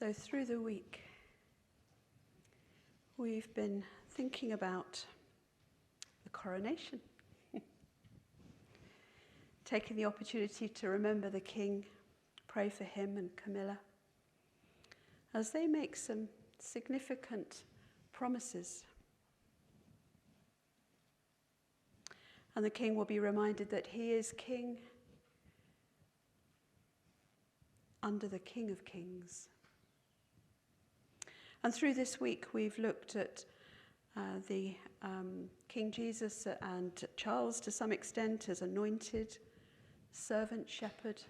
So through the week, we've been thinking about the coronation, taking the opportunity to remember the King, pray for him and Camilla, as they make some significant promises. And the King will be reminded that he is King under the King of Kings. And through this week, we've looked at the King Jesus and Charles to some extent as anointed, servant, shepherd.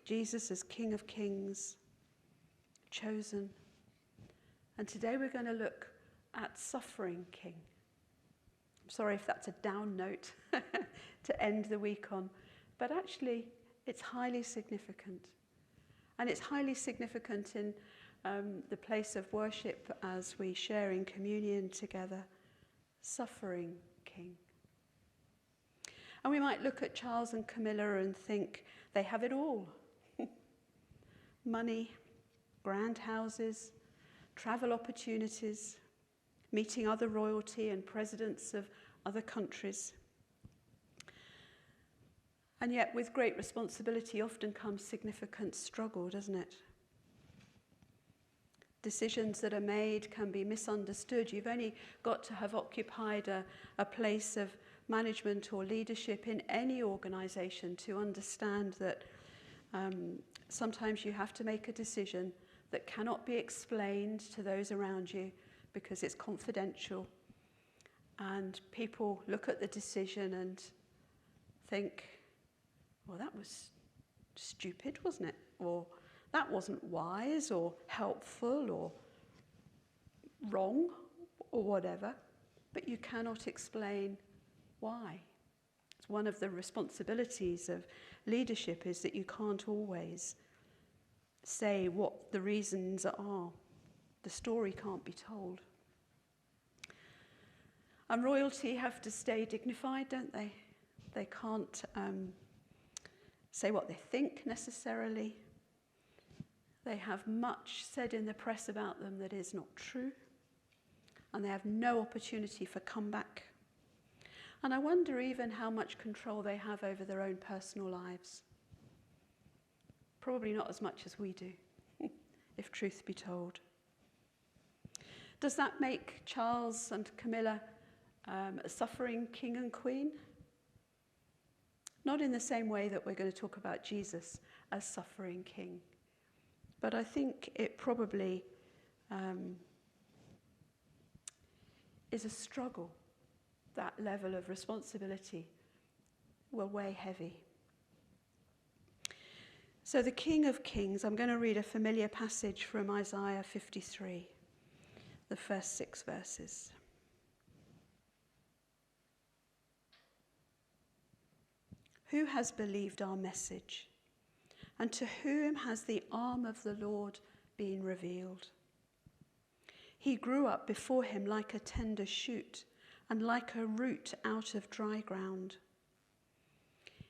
Jesus as King of Kings, chosen. And today we're going to look at suffering King. I'm sorry if that's a down note to end the week on, but actually it's highly significant. And it's highly significant in the place of worship as we share in communion together, suffering King. And we might look at Charles and Camilla and think they have it all. Money, grand houses, travel opportunities, meeting other royalty and presidents of other countries. And yet with great responsibility often comes significant struggle, doesn't it? Decisions that are made can be misunderstood. You've only got to have occupied a place of management or leadership in any organisation to understand that sometimes you have to make a decision that cannot be explained to those around you because it's confidential. And people look at the decision and think, well, that was stupid, wasn't it? Or that wasn't wise or helpful or wrong or whatever. But you cannot explain why. It's one of the responsibilities of leadership is that you can't always say what the reasons are. The story can't be told. And royalty have to stay dignified, don't they? They can't say what they think necessarily. They have much said in the press about them that is not true. And they have no opportunity for comeback. And I wonder even how much control they have over their own personal lives. Probably not as much as we do, if truth be told. Does that make Charles and Camilla a suffering king and queen? Not in the same way that we're going to talk about Jesus as suffering king. But I think it probably is a struggle. That level of responsibility will weigh heavy. So the King of Kings, I'm going to read a familiar passage from Isaiah 53, the first 6 verses. Who has believed our message? And to whom has the arm of the Lord been revealed? He grew up before him like a tender shoot and like a root out of dry ground.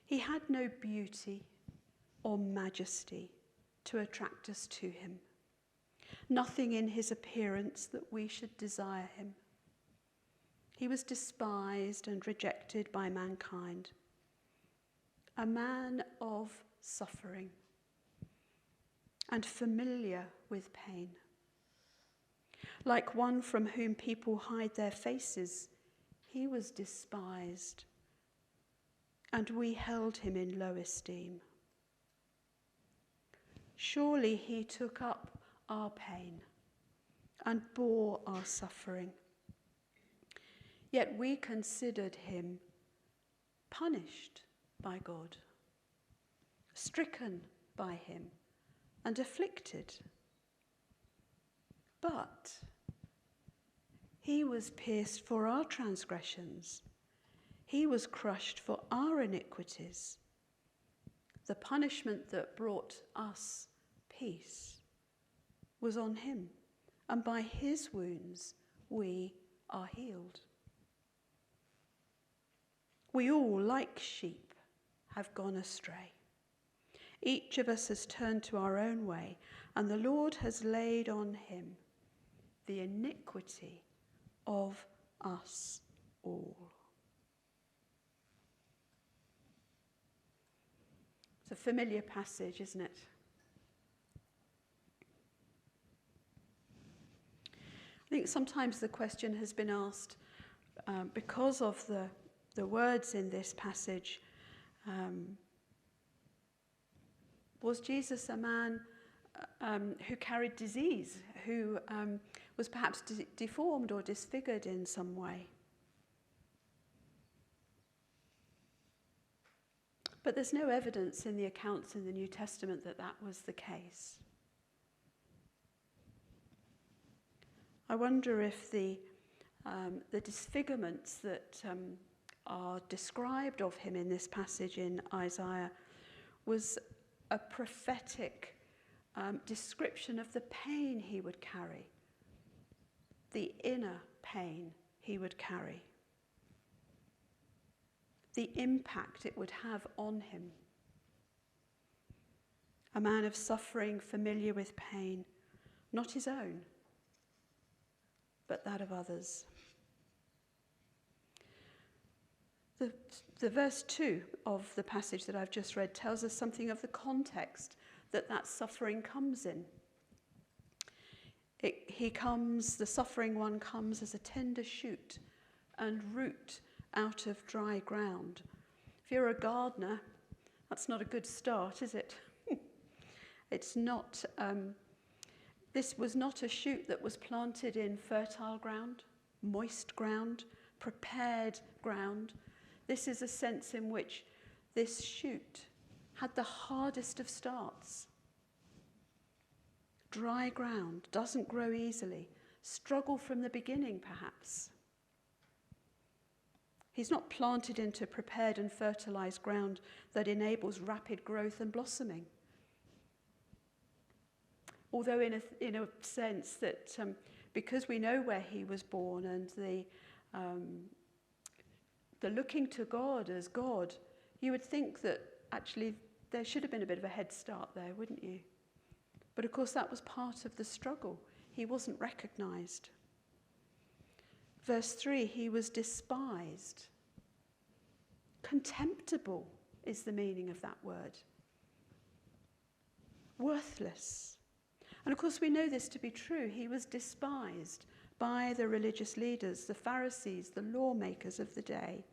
He had no beauty or majesty to attract us to him, nothing in his appearance that we should desire him. He was despised and rejected by mankind, a man of suffering and familiar with pain. Like one from whom people hide their faces, he was despised, and we held him in low esteem. Surely he took up our pain and bore our suffering. Yet we considered him punished by God, stricken by him, and afflicted. But he was pierced for our transgressions. He was crushed for our iniquities. The punishment that brought us peace was on him, and by his wounds we are healed. We all, like sheep, have gone astray. Each of us has turned to our own way, and the Lord has laid on him the iniquity of us all. It's a familiar passage, isn't it? I think sometimes the question has been asked, because of the words in this passage, was Jesus a man who carried disease, who was perhaps deformed or disfigured in some way? But there's no evidence in the accounts in the New Testament that that was the case. I wonder if the disfigurements that are described of him in this passage in Isaiah was a prophetic description of the pain he would carry, the inner pain he would carry, the impact it would have on him. A man of suffering, familiar with pain, not his own, but that of others. The verse 2 of the passage that I've just read tells us something of the context that suffering comes in. The suffering one comes as a tender shoot and root out of dry ground. If you're a gardener, that's not a good start, is it? It's not. This was not a shoot that was planted in fertile ground, moist ground, prepared ground. This is a sense in which this shoot had the hardest of starts. Dry ground, doesn't grow easily, struggle from the beginning perhaps. He's not planted into prepared and fertilized ground that enables rapid growth and blossoming. Although in a sense that because we know where he was born and the looking to God as God, you would think that actually there should have been a bit of a head start there, wouldn't you? But of course that was part of the struggle. He wasn't recognized. Verse 3, he was despised. Contemptible is the meaning of that word. Worthless. And of course we know this to be true. He was despised by the religious leaders, the Pharisees, the lawmakers of the day.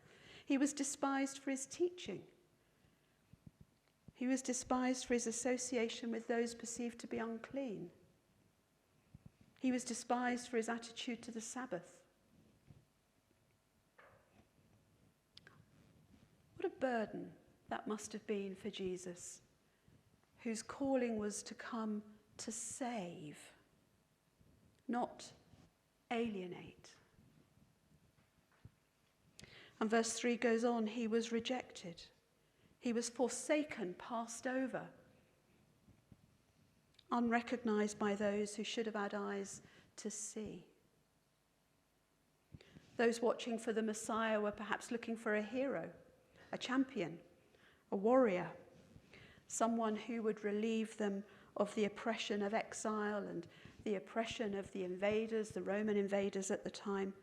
He was despised for his teaching. He was despised for his association with those perceived to be unclean. He was despised for his attitude to the Sabbath. What a burden that must have been for Jesus, whose calling was to come to save, not alienate. And verse 3 goes on, he was rejected. He was forsaken, passed over, unrecognized by those who should have had eyes to see. Those watching for the Messiah were perhaps looking for a hero, a champion, a warrior, someone who would relieve them of the oppression of exile and the oppression of the invaders, the Roman invaders at the time.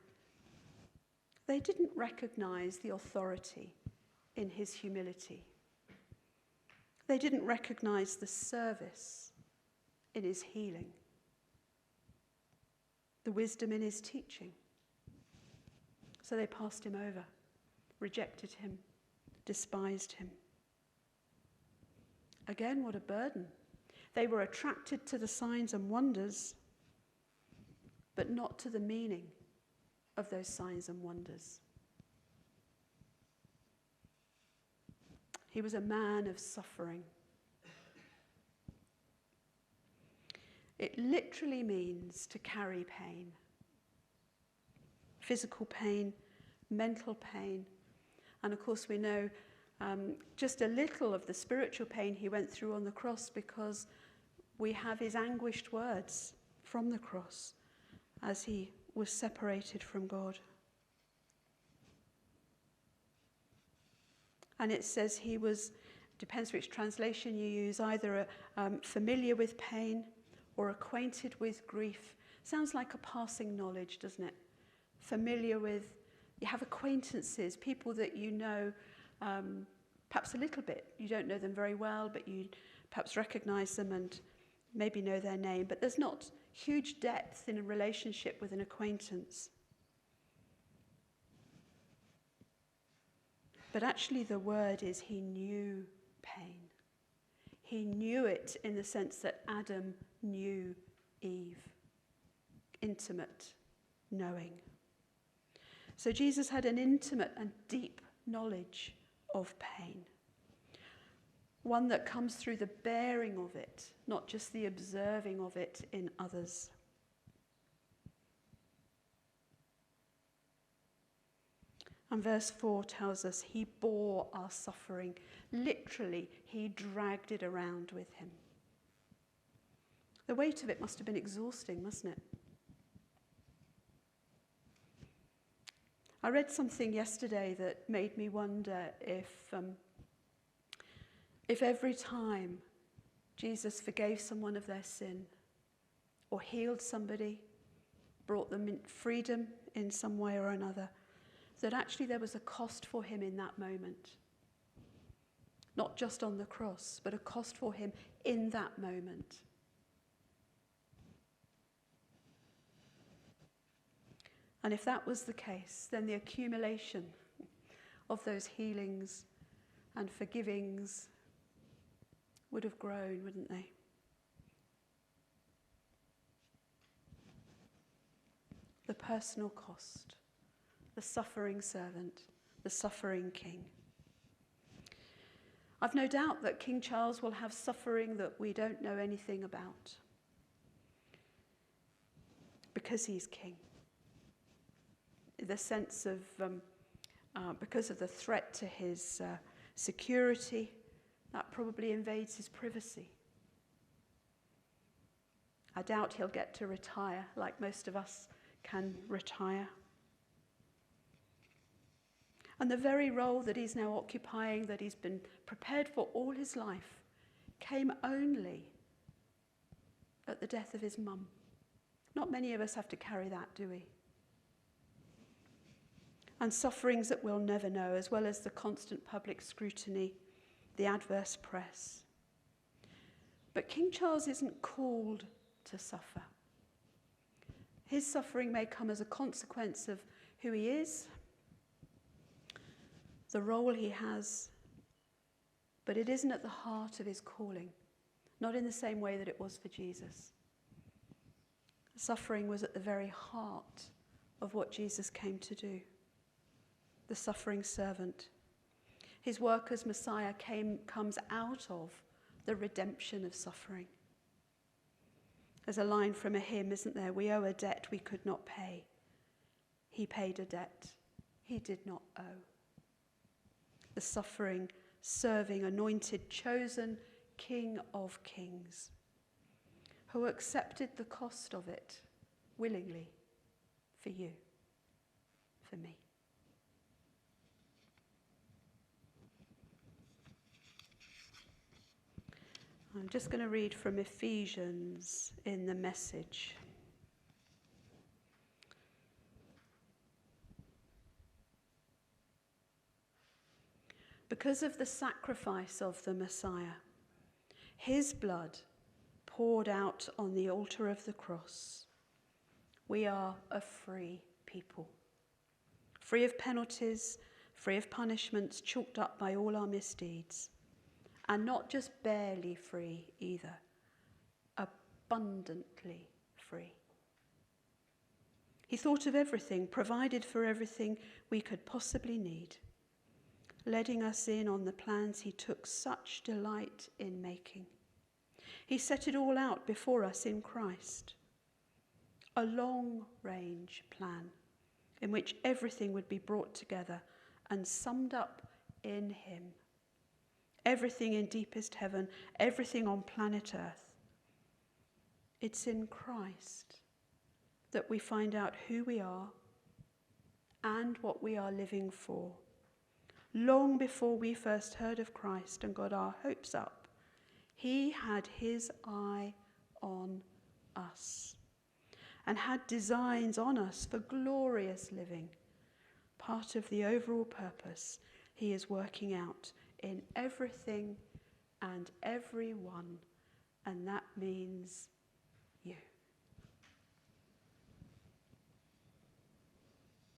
They didn't recognize the authority in his humility. They didn't recognize the service in his healing, the wisdom in his teaching. So they passed him over, rejected him, despised him. Again, what a burden. They were attracted to the signs and wonders, but not to the meaning of those signs and wonders. He was a man of suffering. It literally means to carry pain. Physical pain, mental pain. And of course we know just a little of the spiritual pain he went through on the cross, because we have his anguished words from the cross as he was separated from God. And it says he was depends which translation you use, either familiar with pain or acquainted with grief. Sounds like a passing knowledge, doesn't it? Familiar with, you have acquaintances, people that you know perhaps a little bit. You don't know them very well, but you perhaps recognize them and maybe know their name. But there's not huge depth in a relationship with an acquaintance. But actually the word is he knew pain. He knew it in the sense that Adam knew Eve. Intimate knowing. So Jesus had an intimate and deep knowledge of pain. One that comes through the bearing of it, not just the observing of it in others. And verse 4 tells us he bore our suffering. Literally, he dragged it around with him. The weight of it must have been exhausting, mustn't it? I read something yesterday that made me wonder if every time Jesus forgave someone of their sin or healed somebody, brought them in freedom in some way or another, that actually there was a cost for him in that moment. Not just on the cross, but a cost for him in that moment. And if that was the case, then the accumulation of those healings and forgivings would have grown, wouldn't they? The personal cost, the suffering servant, the suffering king. I've no doubt that King Charles will have suffering that we don't know anything about, because he's king. The sense of, because of the threat to his security, that probably invades his privacy. I doubt he'll get to retire like most of us can retire. And the very role that he's now occupying, that he's been prepared for all his life, came only at the death of his mum. Not many of us have to carry that, do we? And sufferings that we'll never know, as well as the constant public scrutiny, the adverse press. But King Charles isn't called to suffer. His suffering may come as a consequence of who he is, the role he has, but it isn't at the heart of his calling, not in the same way that it was for Jesus. Suffering was at the very heart of what Jesus came to do. The suffering servant. His work as Messiah comes out of the redemption of suffering. There's a line from a hymn, isn't there? We owe a debt we could not pay. He paid a debt he did not owe. The suffering, serving, anointed, chosen King of Kings, who accepted the cost of it willingly for you, for me. I'm just going to read from Ephesians in the Message. Because of the sacrifice of the Messiah, his blood poured out on the altar of the cross, we are a free people, free of penalties, free of punishments chalked up by all our misdeeds. And not just barely free either, abundantly free. He thought of everything, provided for everything we could possibly need, letting us in on the plans he took such delight in making. He set it all out before us in Christ. A long-range plan in which everything would be brought together and summed up in him. Everything in deepest heaven, everything on planet Earth. It's in Christ that we find out who we are and what we are living for. long before we first heard of Christ and got our hopes up, he had his eye on us and had designs on us for glorious living, part of the overall purpose he is working out in everything and everyone, and that means you.